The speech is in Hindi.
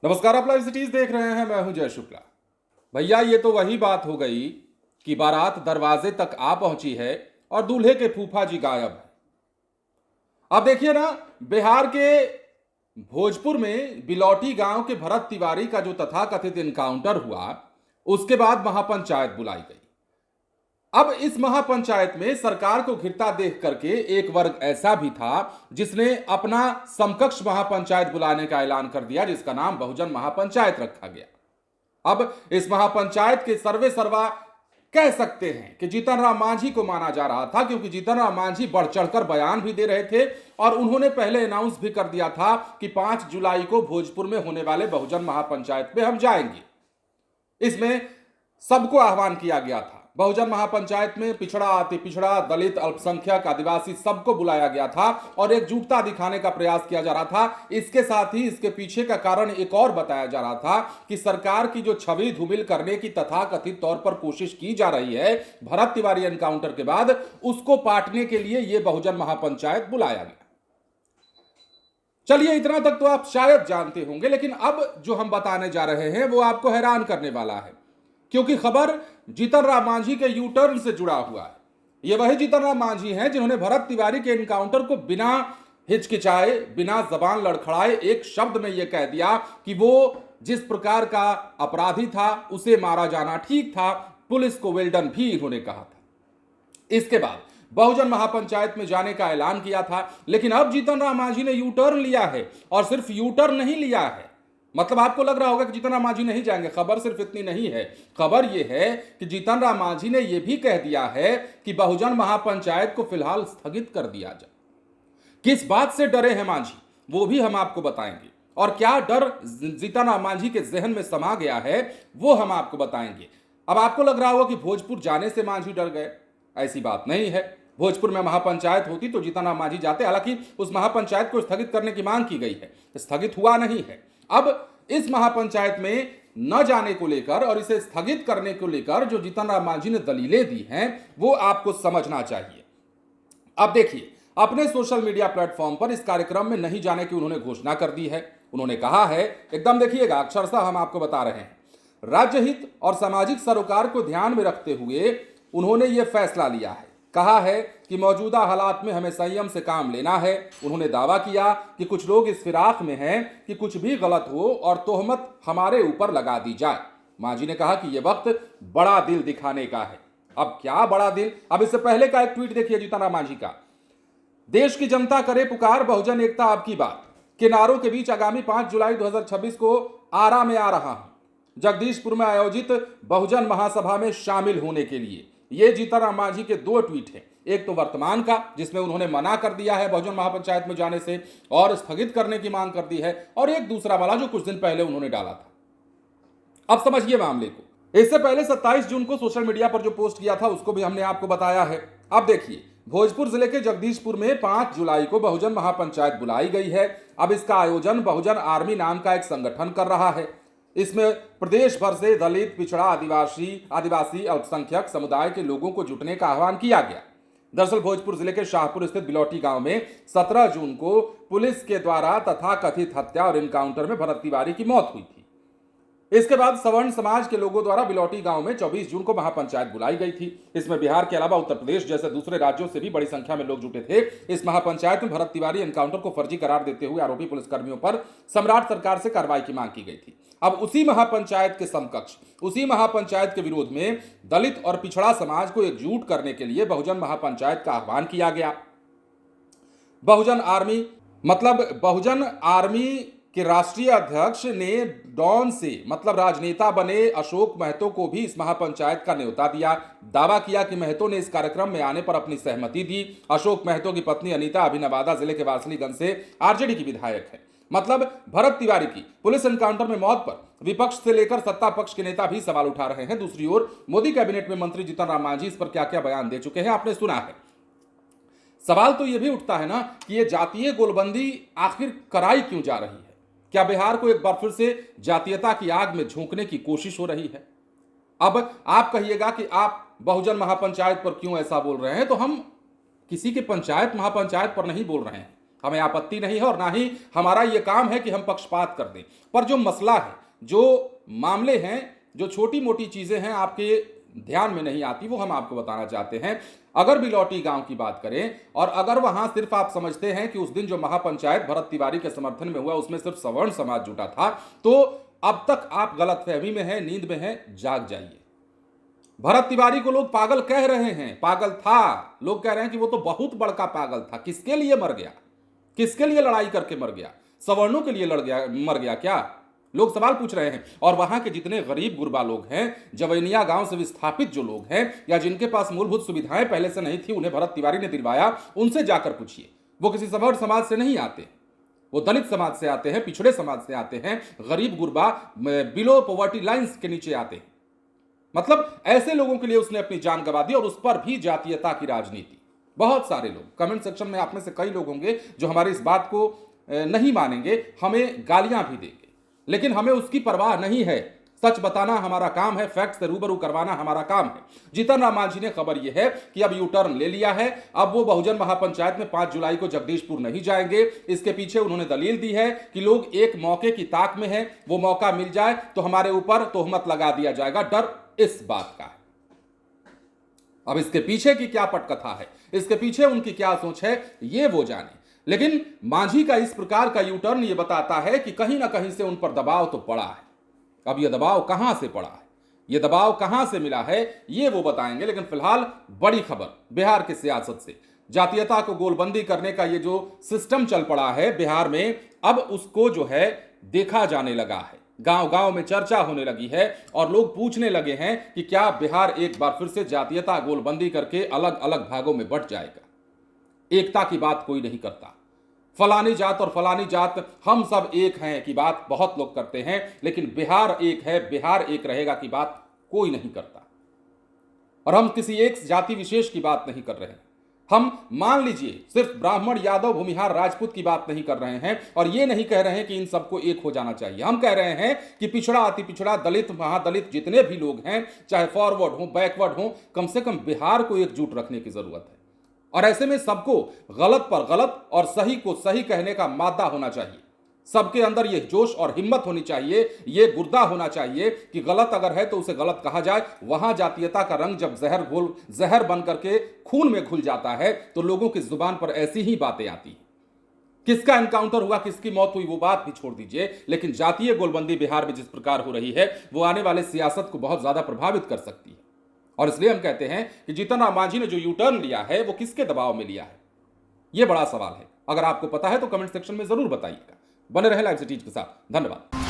नमस्कार, आप लाइव सिटीज देख रहे हैं। मैं हूं जय शुक्ला। भैया, ये तो वही बात हो गई कि बारात दरवाजे तक आ पहुंची है और दूल्हे के फूफा जी गायब है। अब देखिए ना, बिहार के भोजपुर में बिलौटी गांव के भरत तिवारी का जो तथाकथित इनकाउंटर हुआ, उसके बाद महापंचायत बुलाई गई। अब इस महापंचायत में सरकार को घिरता देख करके एक वर्ग ऐसा भी था जिसने अपना समकक्ष महापंचायत बुलाने का ऐलान कर दिया, जिसका नाम बहुजन महापंचायत रखा गया। अब इस महापंचायत के सर्वे सर्वा कह सकते हैं कि जीतन राम मांझी को माना जा रहा था, क्योंकि जीतन राम मांझी बढ़ चढ़कर बयान भी दे रहे थे और उन्होंने पहले अनाउंस भी कर दिया था कि 5 जुलाई को भोजपुर में होने वाले बहुजन महापंचायत में हम जाएंगे। इसमें सबको आह्वान किया गया था। बहुजन महापंचायत में पिछड़ा, अति पिछड़ा, दलित, अल्पसंख्यक, आदिवासी सबको बुलाया गया था और एकजुटता दिखाने का प्रयास किया जा रहा था। इसके साथ ही इसके पीछे का कारण एक और बताया जा रहा था कि सरकार की जो छवि धूमिल करने की तथाकथित तौर पर कोशिश की जा रही है भरत तिवारी एनकाउंटर के बाद, उसको पाटने के लिए यह बहुजन महापंचायत बुलाया गया। चलिए, इतना तक तो आप शायद जानते होंगे, लेकिन अब जो हम बताने जा रहे हैं वो आपको हैरान करने वाला है, क्योंकि खबर जीतन राम मांझी के यू टर्न से जुड़ा हुआ है। ये वही जीतन राम मांझी हैं जिन्होंने भरत तिवारी के एनकाउंटर को बिना हिचकिचाए, बिना जबान लड़खड़ाए एक शब्द में यह कह दिया कि वो जिस प्रकार का अपराधी था उसे मारा जाना ठीक था। पुलिस को वेल्डन भी इन्होंने कहा था। इसके बाद बहुजन महापंचायत में जाने का ऐलान किया था, लेकिन अब जीतन राम मांझी ने यू टर्न लिया है। और सिर्फ यू टर्न नहीं लिया है, मतलब आपको लग रहा होगा कि जीतन राम मांझी नहीं जाएंगे। खबर सिर्फ इतनी नहीं है, खबर यह है कि जीतन राम मांझी ने यह भी कह दिया है कि बहुजन महापंचायत को फिलहाल स्थगित कर दिया जाए। किस बात से डरे हैं मांझी, वो भी हम आपको बताएंगे, और क्या डर जीतन राम मांझी के जहन में समा गया है वो हम आपको बताएंगे। अब आपको लग रहा होगा कि भोजपुर जाने से मांझी डर गए, ऐसी बात नहीं है। भोजपुर में महापंचायत होती तो जीतन राम मांझी जाते। हालांकि उस महापंचायत को स्थगित करने की मांग की गई है, स्थगित हुआ नहीं है। अब इस महापंचायत में न जाने को लेकर और इसे स्थगित करने को लेकर जो जीतन राम मांझी ने दलीलें दी हैं वो आपको समझना चाहिए। अब देखिए, अपने सोशल मीडिया प्लेटफॉर्म पर इस कार्यक्रम में नहीं जाने की उन्होंने घोषणा कर दी है। उन्होंने कहा है, एकदम देखिएगा, अक्षरशः हम आपको बता रहे हैं, राज्य हित और सामाजिक सरोकार को ध्यान में रखते हुए उन्होंने ये फैसला लिया है। कहा है कि मौजूदा हालात में हमें संयम से काम लेना है। उन्होंने दावा किया कि कुछ लोग इस फिराक में हैं कि कुछ भी गलत हो और तोहमत हमारे ऊपर लगा दी जाए। मांझी ने कहा कि यह वक्त बड़ा दिल दिखाने का है। अब क्या बड़ा दिल? अब इससे पहले का एक ट्वीट देखिए जीतन राम मांझी का। देश की जनता करे पुकार, बहुजन एकता आपकी बात के नारों के बीच आगामी 5 जुलाई 2026 को आरा में आ रहा हूं जगदीशपुर में आयोजित बहुजन महासभा में शामिल होने के लिए। ये जीतन राम मांझी के 2 ट्वीट हैं। एक तो वर्तमान का, जिसमें उन्होंने मना कर दिया है बहुजन महापंचायत में जाने से और स्थगित करने की मांग कर दी है, और एक दूसरा वाला जो कुछ दिन पहले उन्होंने डाला था। अब समझिए मामले को। इससे पहले 27 जून को सोशल मीडिया पर जो पोस्ट किया था उसको भी हमने आपको बताया है। अब देखिए, भोजपुर जिले के जगदीशपुर में 5 जुलाई को बहुजन महापंचायत बुलाई गई है। अब इसका आयोजन बहुजन आर्मी नाम का एक संगठन कर रहा है। इसमें प्रदेश भर से दलित, पिछड़ा, आदिवासी अल्पसंख्यक समुदाय के लोगों को जुटने का आह्वान किया गया। दरअसल भोजपुर जिले के शाहपुर स्थित बिलौटी गांव में 17 जून को पुलिस के द्वारा तथाकथित हत्या और इनकाउंटर में भरत तिवारी की मौत हुई थी। इसके बाद सवर्ण समाज के लोगों द्वारा बिलौटी गांव में 24 जून को महापंचायत बुलाई गई थी। इसमें बिहार के अलावा उत्तर प्रदेश जैसे दूसरे राज्यों से भी बड़ी संख्या में लोग जुटे थे। इस महापंचायत में भरत तिवारी एनकाउंटर को फर्जी करार देते हुए आरोपी पुलिसकर्मियों पर सम्राट सरकार से कार्रवाई की मांग की गई थी। अब उसी महापंचायत के समकक्ष, उसी महापंचायत के विरोध में दलित और पिछड़ा समाज को एकजुट करने के लिए बहुजन महापंचायत का आह्वान किया गया। बहुजन आर्मी के राष्ट्रीय अध्यक्ष ने डॉन से, मतलब राजनेता बने अशोक महतो को भी इस महापंचायत का न्योता दिया। दावा किया कि महतो ने इस कार्यक्रम में आने पर अपनी सहमति दी। अशोक महतो की पत्नी अनीता अभी नवादा जिले के वारसलीगंज से आरजेडी की विधायक है। मतलब भरत तिवारी की पुलिस एनकाउंटर में मौत पर विपक्ष से लेकर सत्ता पक्ष के नेता भी सवाल उठा रहे हैं। दूसरी ओर मोदी कैबिनेट में मंत्री जीतन राम मांझी इस पर क्या क्या बयान दे चुके हैं, आपने सुना है। सवाल तो यह भी उठता है ना कि यह जातीय गोलबंदी आखिर कराई क्यों जा रही है? क्या बिहार को एक बार फिर से जातीयता की आग में झोंकने की कोशिश हो रही है? अब आप कहिएगा कि आप बहुजन महापंचायत पर क्यों ऐसा बोल रहे हैं, तो हम किसी के पंचायत महापंचायत पर नहीं बोल रहे हैं। हमें आपत्ति नहीं है और ना ही हमारा यह काम है कि हम पक्षपात कर दें। पर जो मसला है, जो मामले हैं, जो छोटी मोटी चीजें हैं आपके ध्यान में नहीं आती, वो हम आपको बताना चाहते हैं। अगर बिलौटी गांव की बात करें और अगर वहां सिर्फ आप समझते हैं कि उस दिन जो महापंचायत भरत तिवारी के समर्थन में हुआ उसमें सिर्फ सवर्ण समाज जुटा था, तो अब तक आप गलतफहमी में हैं, नींद में हैं, जाग जाइए। भरत तिवारी को लोग पागल कह रहे हैं, पागल था, लोग कह रहे हैं कि वो तो बहुत बड़का पागल था। किसके लिए मर गया? किसके लिए लड़ाई करके मर गया? सवर्णों के लिए मर गया क्या? लोग सवाल पूछ रहे हैं। और वहां के जितने गरीब गुरबा लोग हैं, जवैनिया गांव से विस्थापित जो लोग हैं या जिनके पास मूलभूत सुविधाएं पहले से नहीं थी, उन्हें भरत तिवारी ने दिलवाया, उनसे जाकर पूछिए। वो किसी सवर्ण समाज से नहीं आते, वो दलित समाज से आते हैं, पिछड़े समाज से आते हैं, गरीब गुरबा बिलो पॉवर्टी लाइंस के नीचे आते हैं। मतलब ऐसे लोगों के लिए उसने अपनी जान गंवा दी और उस पर भी जातीयता की राजनीति। बहुत सारे लोग कमेंट सेक्शन में, आप में से कई लोग होंगे जो हमारी इस बात को नहीं मानेंगे, हमें गालियां भी देंगे, लेकिन हमें उसकी परवाह नहीं है। सच बताना हमारा काम है, फैक्ट से रूबरू करवाना हमारा काम है। जीतन राम मांझी ने खबर यह है कि अब यू टर्न ले लिया है, अब वो बहुजन महापंचायत में 5 जुलाई को जगदीशपुर नहीं जाएंगे। इसके पीछे उन्होंने दलील दी है कि लोग एक मौके की ताक में हैं, वो मौका मिल जाए तो हमारे ऊपर तोहमत लगा दिया जाएगा, डर इस बात का है। अब इसके पीछे की क्या पटकथा है, इसके पीछे उनकी क्या सोच है, ये वो जाने। लेकिन मांझी का इस प्रकार का यू टर्न ये बताता है कि कहीं ना कहीं से उन पर दबाव तो पड़ा है। अब यह दबाव कहां से पड़ा है, यह दबाव कहां से मिला है, ये वो बताएंगे। लेकिन फिलहाल बड़ी खबर बिहार की सियासत से, जातीयता को गोलबंदी करने का ये जो सिस्टम चल पड़ा है बिहार में, अब उसको जो है देखा जाने लगा है। गांव गांव में चर्चा होने लगी है और लोग पूछने लगे हैं कि क्या बिहार एक बार फिर से जातीयता गोलबंदी करके अलग अलग भागों में बंट जाएगा। एकता की बात कोई नहीं करता, फलानी जात और फलानी जात हम सब एक हैं की बात बहुत लोग करते हैं, लेकिन बिहार एक है, बिहार एक रहेगा की बात कोई नहीं करता। और हम किसी एक जाति विशेष की बात नहीं कर रहे हैं, हम मान लीजिए सिर्फ ब्राह्मण, यादव, भूमिहार, राजपूत की बात नहीं कर रहे हैं और ये नहीं कह रहे हैं कि इन सबको एक हो जाना चाहिए। हम कह रहे हैं कि पिछड़ा, अति पिछड़ा, दलित, महादलित जितने भी लोग हैं, चाहे फॉरवर्ड हो, बैकवर्ड हो, कम से कम बिहार को एकजुट रखने की जरूरत है। और ऐसे में सबको गलत पर गलत और सही को सही कहने का मादा होना चाहिए। सबके अंदर यह जोश और हिम्मत होनी चाहिए, यह गुर्दा होना चाहिए कि गलत अगर है तो उसे गलत कहा जाए। वहां जातीयता का रंग जब जहर बन करके खून में घुल जाता है तो लोगों की जुबान पर ऐसी ही बातें आती हैं। किसका एनकाउंटर हुआ, किसकी मौत हुई, वो बात भी छोड़ दीजिए, लेकिन जातीय गोलबंदी बिहार में जिस प्रकार हो रही है वो आने वाले सियासत को बहुत ज्यादा प्रभावित कर सकती है। और इसलिए हम कहते हैं कि जीतन राम मांझी ने जो यू टर्न लिया है वो किसके दबाव में लिया है, यह बड़ा सवाल है। अगर आपको पता है तो कमेंट सेक्शन में जरूर बताइएगा। बने रहे लाइव सिटीज के साथ। धन्यवाद।